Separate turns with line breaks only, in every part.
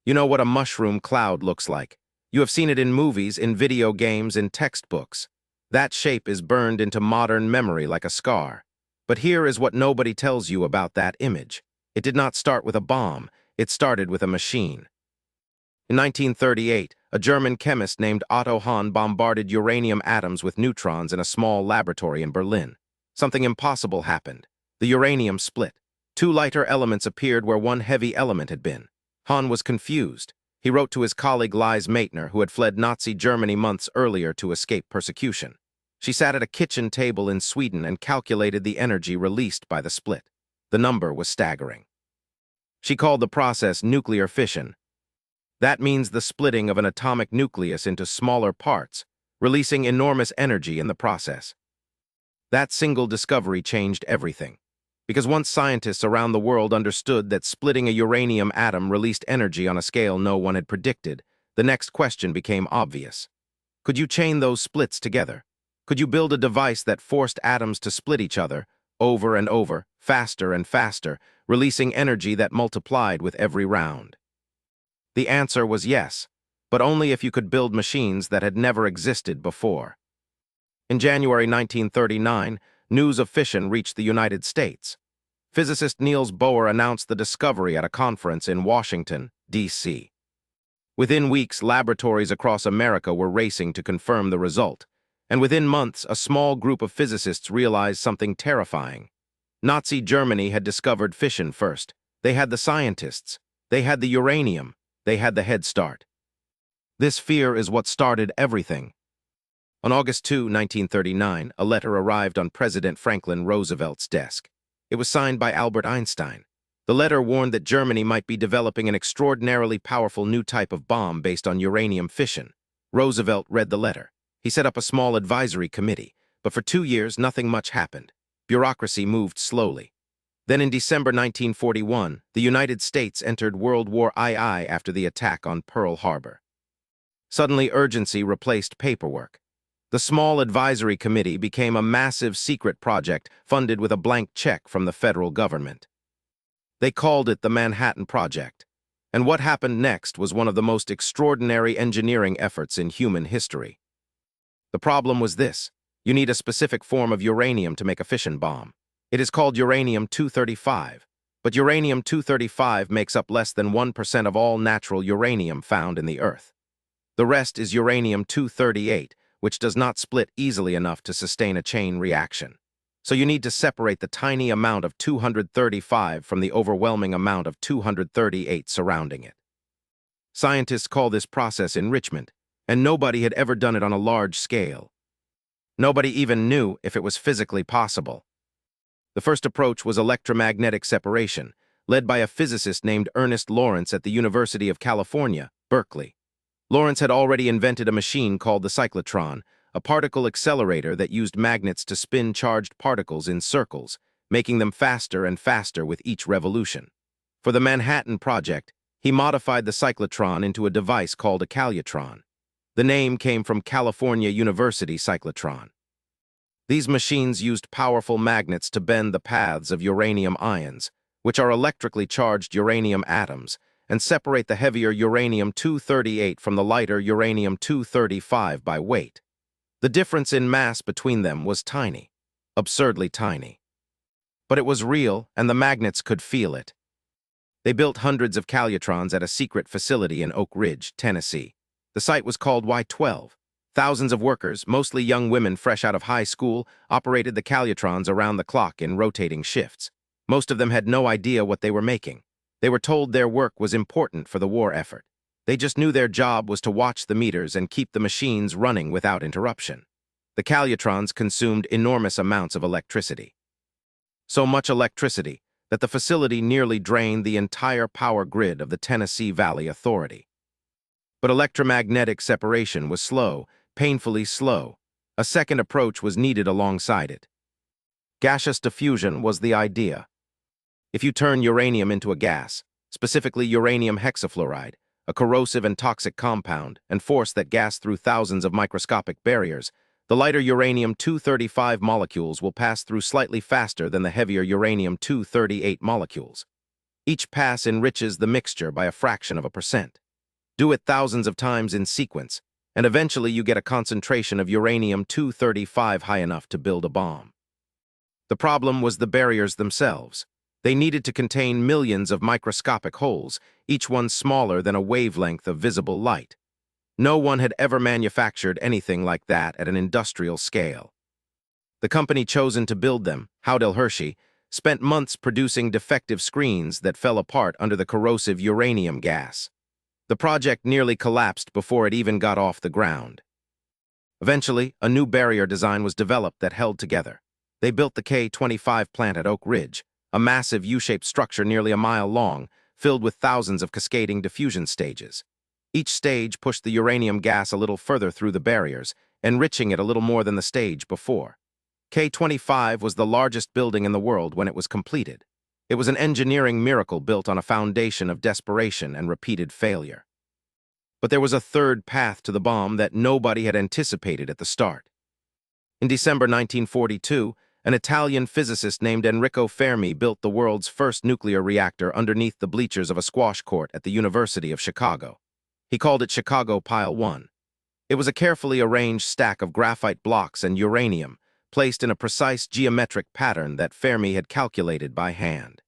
You know what a mushroom cloud looks like. You have seen it in movies, in video games, in textbooks. That shape is burned into modern memory like a scar. But here is what nobody tells you about that image. It did not start with a bomb. It started with a machine. In 1938, a German chemist named Otto Hahn bombarded uranium atoms with neutrons in a small laboratory in Berlin. Something impossible happened. The uranium split. Two lighter elements appeared where one heavy element had been. Hahn was confused. He wrote to his colleague Lise Meitner, who had fled Nazi Germany months earlier to escape persecution. She sat at a kitchen table in Sweden and calculated the energy released by the split. The number was staggering. She called the process nuclear fission. That means the splitting of an atomic nucleus into smaller parts, releasing enormous energy in the process. That single discovery changed everything. Because once scientists around the world understood that splitting a uranium atom released energy on a scale no one had predicted, the next question became obvious. Could you chain those splits together? Could you build a device that forced atoms to split each other, over and over, faster and faster, releasing energy that multiplied with every round? The answer was yes, but only if you could build machines that had never existed before. In January 1939, news of fission reached the United States. Physicist Niels Bohr announced the discovery at a conference in Washington, D.C. Within weeks, laboratories across America were racing to confirm the result, and within months, a small group of physicists realized something terrifying. Nazi Germany had discovered fission first. They had the scientists. They had the uranium. They had the head start. This fear is what started everything. On August 2, 1939, a letter arrived on President Franklin Roosevelt's desk. It was signed by Albert Einstein. The letter warned that Germany might be developing an extraordinarily powerful new type of bomb based on uranium fission. Roosevelt read the letter. He set up a small advisory committee, but for 2 years nothing much happened. Bureaucracy moved slowly. Then in December 1941, the United States entered World War II after the attack on Pearl Harbor. Suddenly, urgency replaced paperwork. The small advisory committee became a massive secret project funded with a blank check from the federal government. They called it the Manhattan Project. And what happened next was one of the most extraordinary engineering efforts in human history. The problem was this: you need a specific form of uranium to make a fission bomb. It is called uranium-235, but uranium-235 makes up less than 1% of all natural uranium found in the Earth. The rest is uranium-238, which does not split easily enough to sustain a chain reaction. So you need to separate the tiny amount of 235 from the overwhelming amount of 238 surrounding it. Scientists call this process enrichment, and nobody had ever done it on a large scale. Nobody even knew if it was physically possible. The first approach was electromagnetic separation, led by a physicist named Ernest Lawrence at the University of California, Berkeley. Lawrence had already invented a machine called the cyclotron, a particle accelerator that used magnets to spin charged particles in circles, making them faster and faster with each revolution. For the Manhattan Project, he modified the cyclotron into a device called a calutron. The name came from California University cyclotron. These machines used powerful magnets to bend the paths of uranium ions, which are electrically charged uranium atoms, and separate the heavier uranium-238 from the lighter uranium-235 by weight. The difference in mass between them was tiny, absurdly tiny. But it was real, and the magnets could feel it. They built hundreds of calutrons at a secret facility in Oak Ridge, Tennessee. The site was called Y-12. Thousands of workers, mostly young women fresh out of high school, operated the calutrons around the clock in rotating shifts. Most of them had no idea what they were making. They were told their work was important for the war effort. They just knew their job was to watch the meters and keep the machines running without interruption. The calutrons consumed enormous amounts of electricity. So much electricity that the facility nearly drained the entire power grid of the Tennessee Valley Authority. But electromagnetic separation was slow, painfully slow. A second approach was needed alongside it. Gaseous diffusion was the idea. If you turn uranium into a gas, specifically uranium hexafluoride, a corrosive and toxic compound, and force that gas through thousands of microscopic barriers, the lighter uranium-235 molecules will pass through slightly faster than the heavier uranium-238 molecules. Each pass enriches the mixture by a fraction of a percent. Do it thousands of times in sequence, and eventually you get a concentration of uranium-235 high enough to build a bomb. The problem was the barriers themselves. They needed to contain millions of microscopic holes, each one smaller than a wavelength of visible light. No one had ever manufactured anything like that at an industrial scale. The company chosen to build them, Howdell-Hershey, spent months producing defective screens that fell apart under the corrosive uranium gas. The project nearly collapsed before it even got off the ground. Eventually, a new barrier design was developed that held together. They built the K-25 plant at Oak Ridge, a massive U-shaped structure nearly a mile long, filled with thousands of cascading diffusion stages. Each stage pushed the uranium gas a little further through the barriers, enriching it a little more than the stage before. K-25 was the largest building in the world when it was completed. It was an engineering miracle built on a foundation of desperation and repeated failure. But there was a third path to the bomb that nobody had anticipated at the start. In December 1942, an Italian physicist named Enrico Fermi built the world's first nuclear reactor underneath the bleachers of a squash court at the University of Chicago. He called it Chicago Pile 1. It was a carefully arranged stack of graphite blocks and uranium, placed in a precise geometric pattern that Fermi had calculated by hand.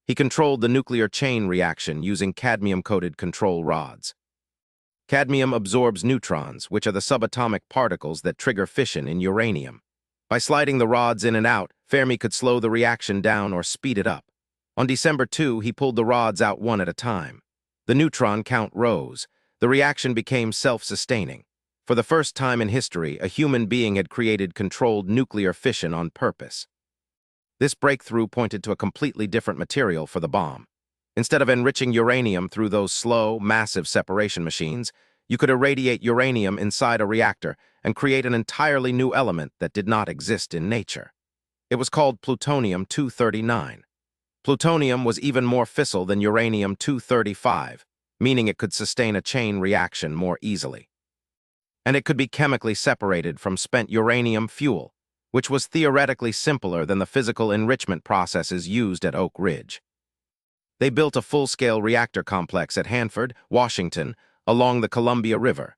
He controlled the nuclear chain reaction using cadmium-coated control rods. Cadmium absorbs neutrons, which are the subatomic particles that trigger fission in uranium. By sliding the rods in and out, Fermi could slow the reaction down or speed it up. On December 2, he pulled the rods out one at a time. The neutron count rose. The reaction became self-sustaining. For the first time in history, a human being had created controlled nuclear fission on purpose. This breakthrough pointed to a completely different material for the bomb. Instead of enriching uranium through those slow, massive separation machines, you could irradiate uranium inside a reactor and create an entirely new element that did not exist in nature. It was called plutonium-239. Plutonium was even more fissile than uranium-235, meaning it could sustain a chain reaction more easily. And it could be chemically separated from spent uranium fuel, which was theoretically simpler than the physical enrichment processes used at Oak Ridge. They built a full-scale reactor complex at Hanford, Washington, along the Columbia River.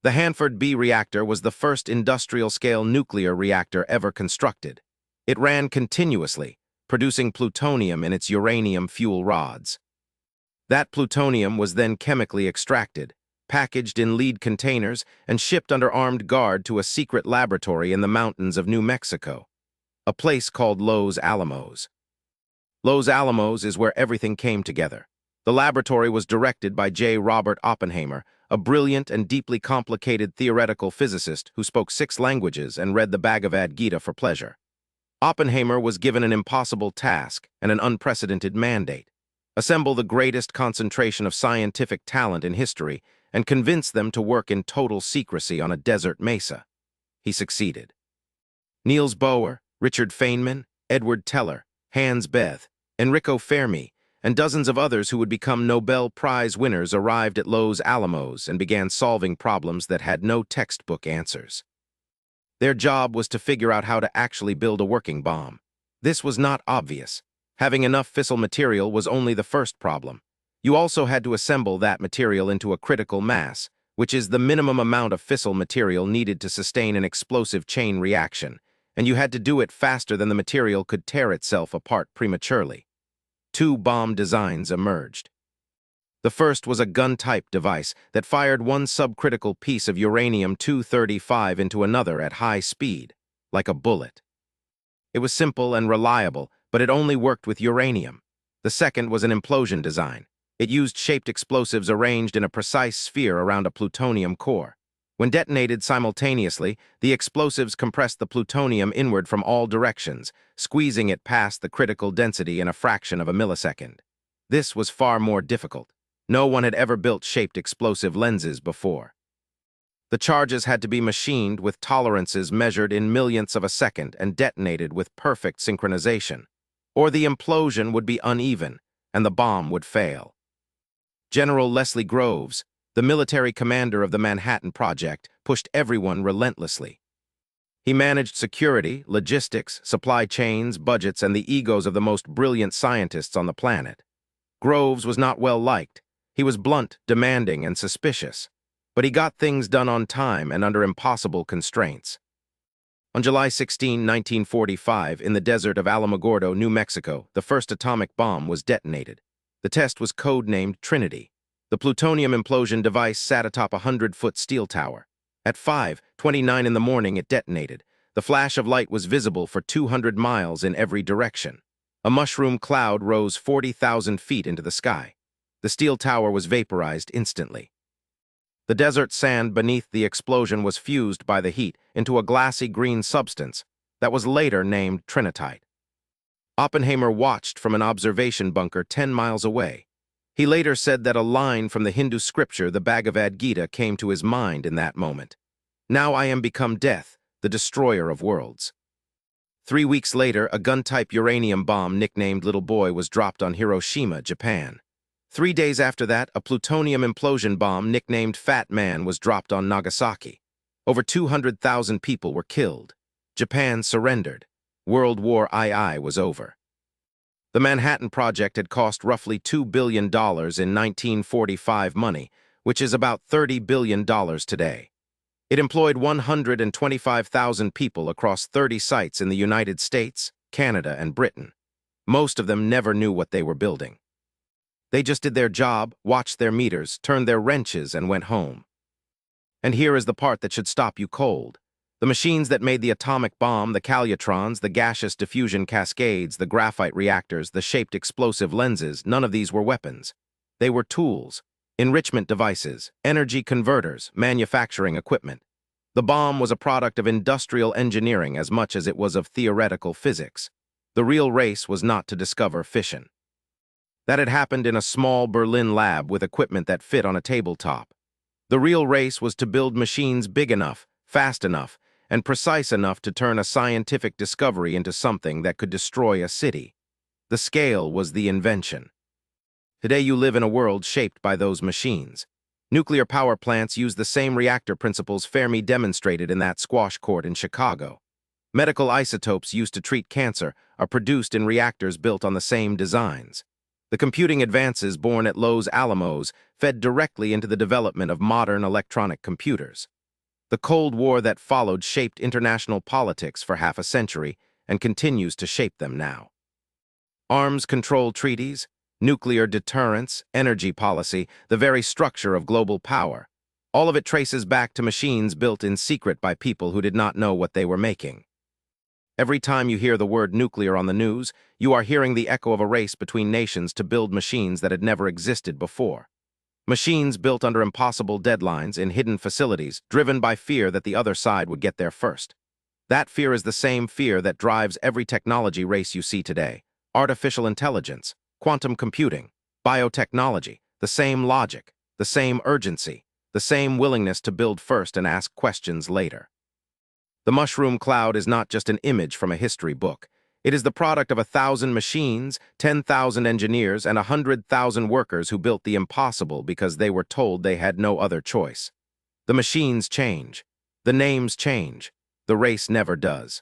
The Hanford B reactor was the first industrial-scale nuclear reactor ever constructed. It ran continuously, producing plutonium in its uranium fuel rods. That plutonium was then chemically extracted, packaged in lead containers, and shipped under armed guard to a secret laboratory in the mountains of New Mexico, a place called Los Alamos. Los Alamos is where everything came together. The laboratory was directed by J. Robert Oppenheimer, a brilliant and deeply complicated theoretical physicist who spoke 6 languages and read the Bhagavad Gita for pleasure. Oppenheimer was given an impossible task and an unprecedented mandate: assemble the greatest concentration of scientific talent in history and convince them to work in total secrecy on a desert mesa. He succeeded. Niels Bohr, Richard Feynman, Edward Teller, Hans Bethe, Enrico Fermi, and dozens of others who would become Nobel Prize winners arrived at Los Alamos and began solving problems that had no textbook answers. Their job was to figure out how to actually build a working bomb. This was not obvious. Having enough fissile material was only the first problem. You also had to assemble that material into a critical mass, which is the minimum amount of fissile material needed to sustain an explosive chain reaction, and you had to do it faster than the material could tear itself apart prematurely. 2 bomb designs emerged. The first was a gun-type device that fired one subcritical piece of uranium-235 into another at high speed, like a bullet. It was simple and reliable, but it only worked with uranium. The second was an implosion design. It used shaped explosives arranged in a precise sphere around a plutonium core. When detonated simultaneously, the explosives compressed the plutonium inward from all directions, squeezing it past the critical density in a fraction of a millisecond. This was far more difficult. No one had ever built shaped explosive lenses before. The charges had to be machined with tolerances measured in millionths of a second and detonated with perfect synchronization, or the implosion would be uneven and the bomb would fail. General Leslie Groves, the military commander of the Manhattan Project, pushed everyone relentlessly. He managed security, logistics, supply chains, budgets, and the egos of the most brilliant scientists on the planet. Groves was not well liked. He was blunt, demanding, and suspicious. But he got things done on time and under impossible constraints. On July 16, 1945, in the desert of Alamogordo, New Mexico, the first atomic bomb was detonated. The test was codenamed Trinity. The plutonium implosion device sat atop a 100-foot steel tower. At 5:29 in the morning, it detonated. The flash of light was visible for 200 miles in every direction. A mushroom cloud rose 40,000 feet into the sky. The steel tower was vaporized instantly. The desert sand beneath the explosion was fused by the heat into a glassy green substance that was later named trinitite. Oppenheimer watched from an observation bunker 10 miles away. He later said that a line from the Hindu scripture, the Bhagavad Gita, came to his mind in that moment. "Now I am become death, the destroyer of worlds." 3 weeks later, a gun-type uranium bomb nicknamed Little Boy was dropped on Hiroshima, Japan. 3 days after that, a plutonium implosion bomb nicknamed Fat Man was dropped on Nagasaki. Over 200,000 people were killed. Japan surrendered. World War II was over. The Manhattan Project had cost roughly $2 billion in 1945 money, which is about $30 billion today. It employed 125,000 people across 30 sites in the United States, Canada, and Britain. Most of them never knew what they were building. They just did their job, watched their meters, turned their wrenches, and went home. And here is the part that should stop you cold. The machines that made the atomic bomb, the calutrons, the gaseous diffusion cascades, the graphite reactors, the shaped explosive lenses, none of these were weapons. They were tools, enrichment devices, energy converters, manufacturing equipment. The bomb was a product of industrial engineering as much as it was of theoretical physics. The real race was not to discover fission. That had happened in a small Berlin lab with equipment that fit on a tabletop. The real race was to build machines big enough, fast enough, and precise enough to turn a scientific discovery into something that could destroy a city. The scale was the invention. Today you live in a world shaped by those machines. Nuclear power plants use the same reactor principles Fermi demonstrated in that squash court in Chicago. Medical isotopes used to treat cancer are produced in reactors built on the same designs. The computing advances born at Los Alamos fed directly into the development of modern electronic computers. The Cold War that followed shaped international politics for half a century and continues to shape them now. Arms control treaties, nuclear deterrence, energy policy, the very structure of global power. All of it traces back to machines built in secret by people who did not know what they were making. Every time you hear the word nuclear on the news, you are hearing the echo of a race between nations to build machines that had never existed before. Machines built under impossible deadlines in hidden facilities, driven by fear that the other side would get there first. That fear is the same fear that drives every technology race you see today. Artificial intelligence, quantum computing, biotechnology, the same logic, the same urgency, the same willingness to build first and ask questions later. The mushroom cloud is not just an image from a history book. It is the product of 1,000 machines, 10,000 engineers, and 100,000 workers who built the impossible because they were told they had no other choice. The machines change. The names change. The race never does.